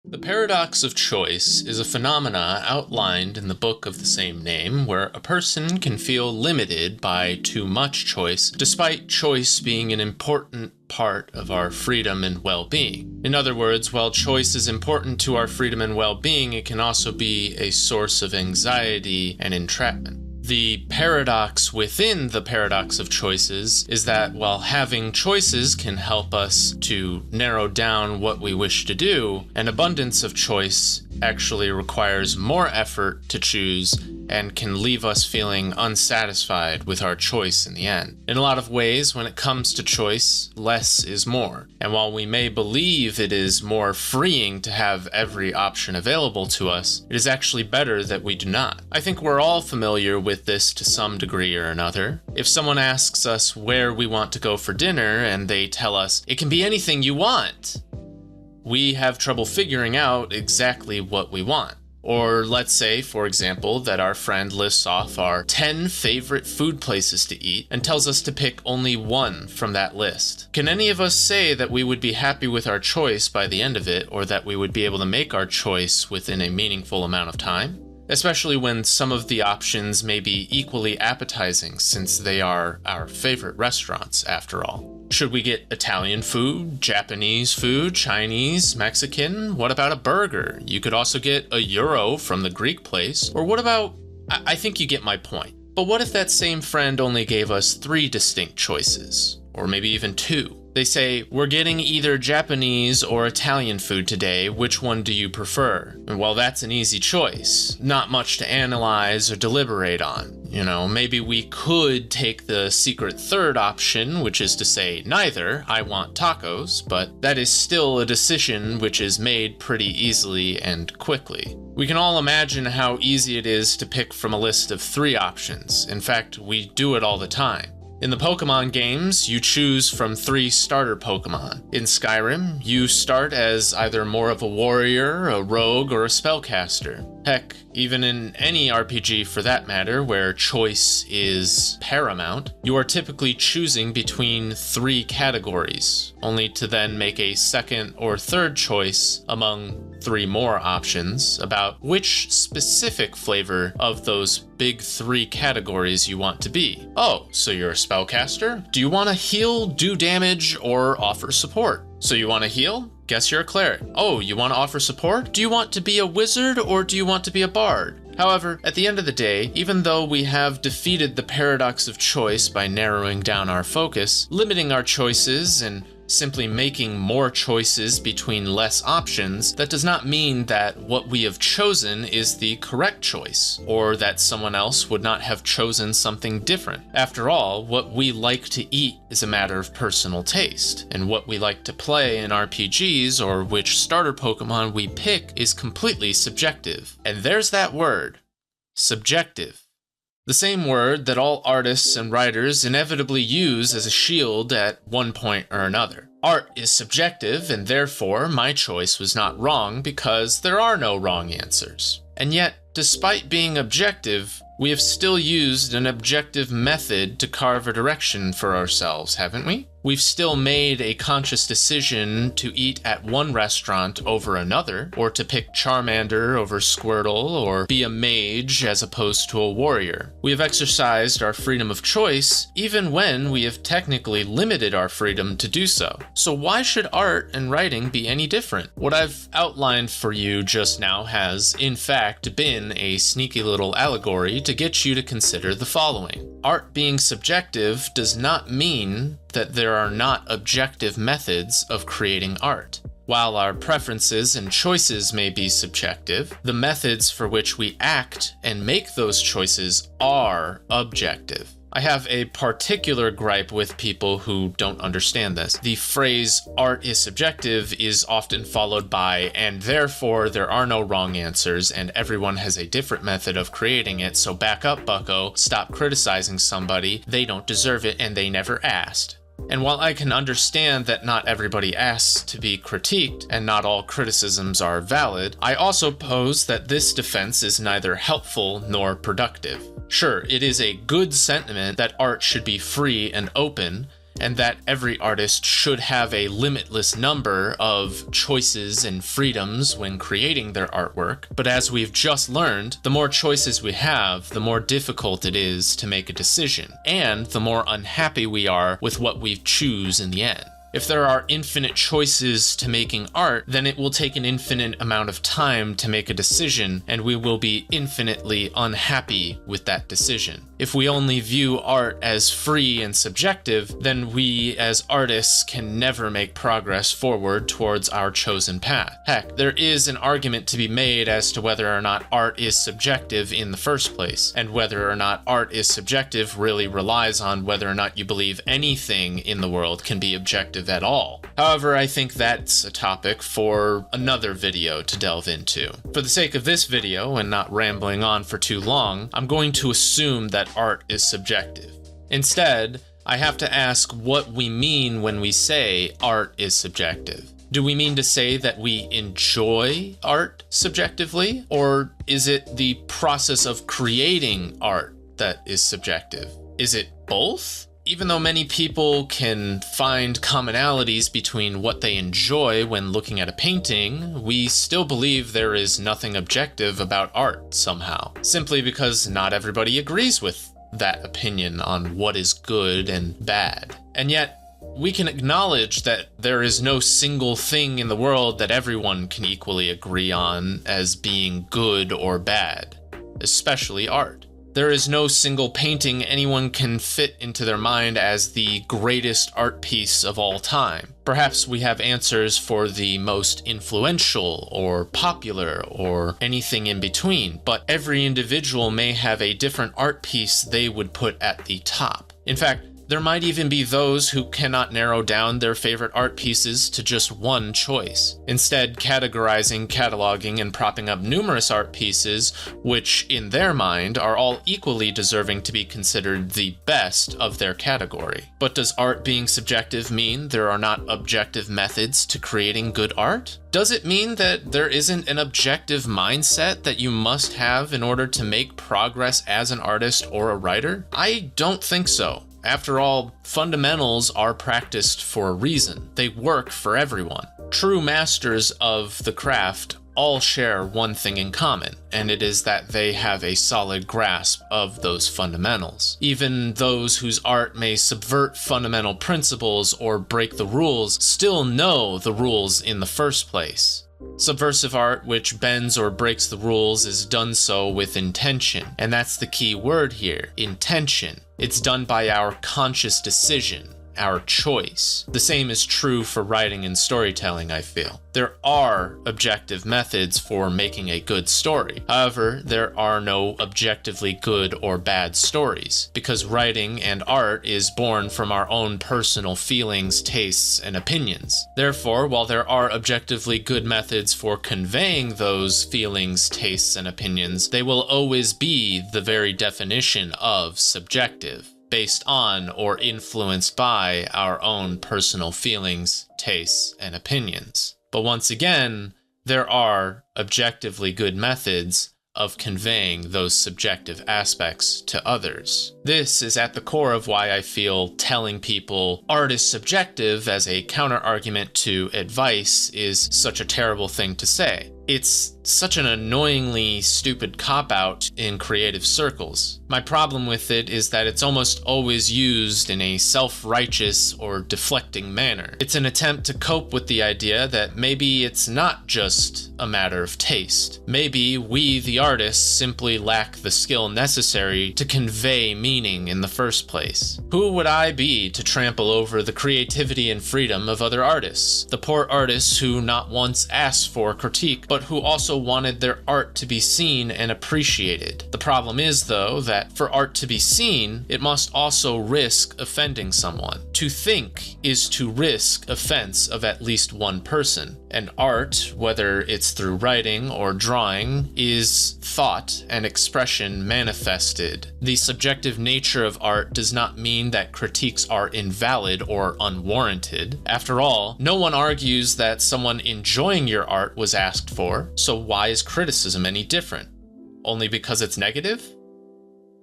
The paradox of choice is a phenomena outlined in the book of the same name where a person can feel limited by too much choice, despite choice being an important part of our freedom and well-being. In other words, while choice is important to our freedom and well-being, it can also be a source of anxiety and entrapment. The paradox within the paradox of choices is that while having choices can help us to narrow down what we wish to do, an abundance of choice actually requires more effort to choose and can leave us feeling unsatisfied with our choice in the end. In a lot of ways, when it comes to choice, less is more. And while we may believe it is more freeing to have every option available to us, it is actually better that we do not. I think we're all familiar with this to some degree or another. If someone asks us where we want to go for dinner and they tell us, "It can be anything you want," we have trouble figuring out exactly what we want. Or let's say, for example, that our friend lists off our 10 favorite food places to eat and tells us to pick only one from that list. Can any of us say that we would be happy with our choice by the end of it, or that we would be able to make our choice within a meaningful amount of time? Especially when some of the options may be equally appetizing, since they are our favorite restaurants after all. Should we get Italian food, Japanese food, Chinese, Mexican? What about a burger? You could also get a gyro from the Greek place. Or what about... I think you get my point. But what if that same friend only gave us 3 distinct choices? Or maybe even 2? They say, "We're getting either Japanese or Italian food today. Which one do you prefer?" And well, that's an easy choice. Not much to analyze or deliberate on. Maybe we could take the secret third option, which is to say neither. I want tacos, but that is still a decision which is made pretty easily and quickly. We can all imagine how easy it is to pick from a list of 3 options. In fact, we do it all the time. In the Pokemon games, you choose from 3 starter Pokemon. In Skyrim, you start as either more of a warrior, a rogue, or a spellcaster. Heck, even in any RPG for that matter, where choice is paramount, you are typically choosing between 3 categories, only to then make a second or third choice among 3 more options about which specific flavor of those big 3 categories you want to be. Oh, so you're a spellcaster? Do you want to heal, do damage, or offer support? So you want to heal? Guess you're a cleric. Oh, you want to offer support? Do you want to be a wizard or do you want to be a bard? However, at the end of the day, even though we have defeated the paradox of choice by narrowing down our focus, limiting our choices, and simply making more choices between less options, that does not mean that what we have chosen is the correct choice, or that someone else would not have chosen something different. After all, what we like to eat is a matter of personal taste, and what we like to play in RPGs or which starter Pokemon we pick is completely subjective. And there's that word, subjective. The same word that all artists and writers inevitably use as a shield at one point or another. Art is subjective, and therefore my choice was not wrong because there are no wrong answers. And yet, despite being objective, we have still used an objective method to carve a direction for ourselves, haven't we? We've still made a conscious decision to eat at one restaurant over another, or to pick Charmander over Squirtle, or be a mage as opposed to a warrior. We have exercised our freedom of choice, even when we have technically limited our freedom to do so. So why should art and writing be any different? What I've outlined for you just now has, in fact, been a sneaky little allegory to get you to consider the following. Art being subjective does not mean that there are not objective methods of creating art. While our preferences and choices may be subjective, the methods for which we act and make those choices are objective. I have a particular gripe with people who don't understand this. The phrase art is subjective is often followed by, and therefore there are no wrong answers and everyone has a different method of creating it, so back up, bucko, stop criticizing somebody, they don't deserve it and they never asked. And while I can understand that not everybody asks to be critiqued and not all criticisms are valid, I also pose that this defense is neither helpful nor productive. Sure, it is a good sentiment that art should be free and open, and that every artist should have a limitless number of choices and freedoms when creating their artwork. But as we've just learned, the more choices we have, the more difficult it is to make a decision, and the more unhappy we are with what we choose in the end. If there are infinite choices to making art, then it will take an infinite amount of time to make a decision, and we will be infinitely unhappy with that decision. If we only view art as free and subjective, then we as artists can never make progress forward towards our chosen path. Heck, there is an argument to be made as to whether or not art is subjective in the first place, and whether or not art is subjective really relies on whether or not you believe anything in the world can be objective at all. However, I think that's a topic for another video to delve into. For the sake of this video, and not rambling on for too long, I'm going to assume that art is subjective. Instead, I have to ask what we mean when we say art is subjective. Do we mean to say that we enjoy art subjectively, or is it the process of creating art that is subjective? Is it both? Even though many people can find commonalities between what they enjoy when looking at a painting, we still believe there is nothing objective about art somehow, simply because not everybody agrees with that opinion on what is good and bad. And yet, we can acknowledge that there is no single thing in the world that everyone can equally agree on as being good or bad, especially art. There is no single painting anyone can fit into their mind as the greatest art piece of all time. Perhaps we have answers for the most influential or popular or anything in between, but every individual may have a different art piece they would put at the top. In fact, there might even be those who cannot narrow down their favorite art pieces to just one choice, instead categorizing, cataloging, and propping up numerous art pieces, which in their mind are all equally deserving to be considered the best of their category. But does art being subjective mean there are not objective methods to creating good art? Does it mean that there isn't an objective mindset that you must have in order to make progress as an artist or a writer? I don't think so. After all, fundamentals are practiced for a reason. They work for everyone. True masters of the craft all share one thing in common, and it is that they have a solid grasp of those fundamentals. Even those whose art may subvert fundamental principles or break the rules still know the rules in the first place. Subversive art which bends or breaks the rules is done so with intention, and that's the key word here, intention. It's done by our conscious decision, our choice. The same is true for writing and storytelling, I feel. There are objective methods for making a good story. However, there are no objectively good or bad stories, because writing and art is born from our own personal feelings, tastes, and opinions. Therefore, while there are objectively good methods for conveying those feelings, tastes, and opinions, they will always be the very definition of subjective, based on or influenced by our own personal feelings, tastes, and opinions. But once again, there are objectively good methods of conveying those subjective aspects to others. This is at the core of why I feel telling people art is subjective as a counter-argument to advice is such a terrible thing to say. It's such an annoyingly stupid cop-out in creative circles. My problem with it is that it's almost always used in a self-righteous or deflecting manner. It's an attempt to cope with the idea that maybe it's not just a matter of taste. Maybe we, the artists, simply lack the skill necessary to convey meaning in the first place. Who would I be to trample over the creativity and freedom of other artists? The poor artists who not once asked for critique, but who also wanted their art to be seen and appreciated. The problem is, though, that for art to be seen, it must also risk offending someone. To think is to risk offense of at least one person. And art, whether it's through writing or drawing, is thought and expression manifested. The subjective nature of art does not mean that critiques are invalid or unwarranted. After all, no one argues that someone enjoying your art was asked for, so why is criticism any different? Only because it's negative?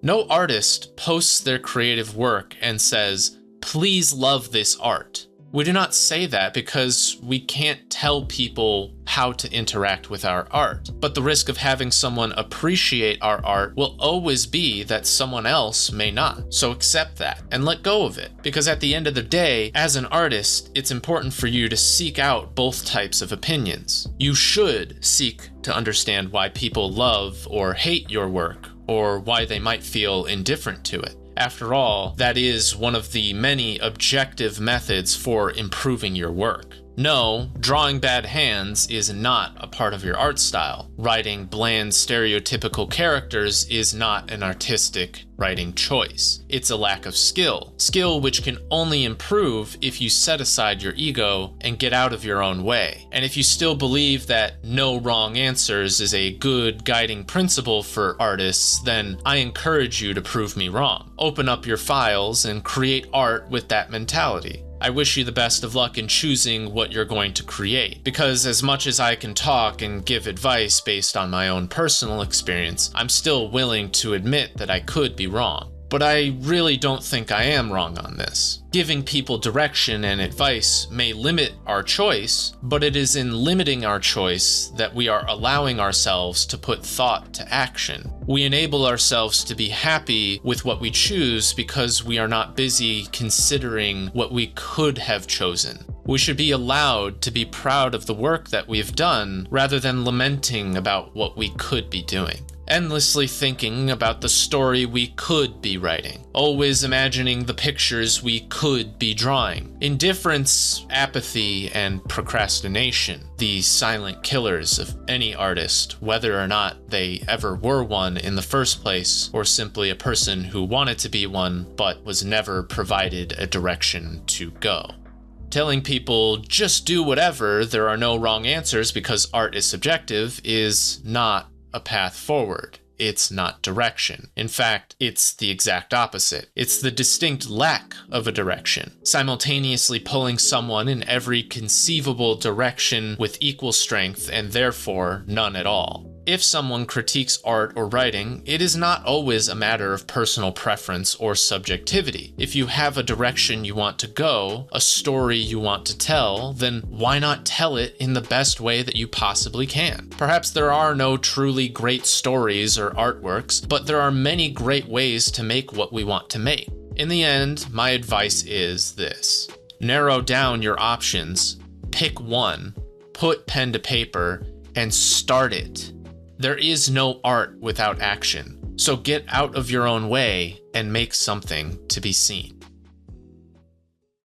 No artist posts their creative work and says, please love this art. We do not say that because we can't tell people how to interact with our art. But the risk of having someone appreciate our art will always be that someone else may not. So accept that and let go of it. Because at the end of the day, as an artist, it's important for you to seek out both types of opinions. You should seek to understand why people love or hate your work, or why they might feel indifferent to it. After all, that is one of the many objective methods for improving your work. No, drawing bad hands is not a part of your art style. Writing bland, stereotypical characters is not an artistic writing choice. It's a lack of skill. Skill which can only improve if you set aside your ego and get out of your own way. And if you still believe that no wrong answers is a good guiding principle for artists, then I encourage you to prove me wrong. Open up your files and create art with that mentality. I wish you the best of luck in choosing what you're going to create, because as much as I can talk and give advice based on my own personal experience, I'm still willing to admit that I could be wrong. But I really don't think I am wrong on this. Giving people direction and advice may limit our choice, but it is in limiting our choice that we are allowing ourselves to put thought to action. We enable ourselves to be happy with what we choose because we are not busy considering what we could have chosen. We should be allowed to be proud of the work that we've done rather than lamenting about what we could be doing. Endlessly thinking about the story we could be writing, always imagining the pictures we could be drawing. Indifference, apathy, and procrastination, the silent killers of any artist, whether or not they ever were one in the first place, or simply a person who wanted to be one but was never provided a direction to go. Telling people just do whatever, there are no wrong answers because art is subjective, is not a path forward. It's not direction. In fact, it's the exact opposite. It's the distinct lack of a direction, simultaneously pulling someone in every conceivable direction with equal strength and therefore none at all. If someone critiques art or writing, it is not always a matter of personal preference or subjectivity. If you have a direction you want to go, a story you want to tell, then why not tell it in the best way that you possibly can? Perhaps there are no truly great stories or artworks, but there are many great ways to make what we want to make. In the end, my advice is this: narrow down your options, pick one, put pen to paper, and start it. There is no art without action, so get out of your own way and make something to be seen.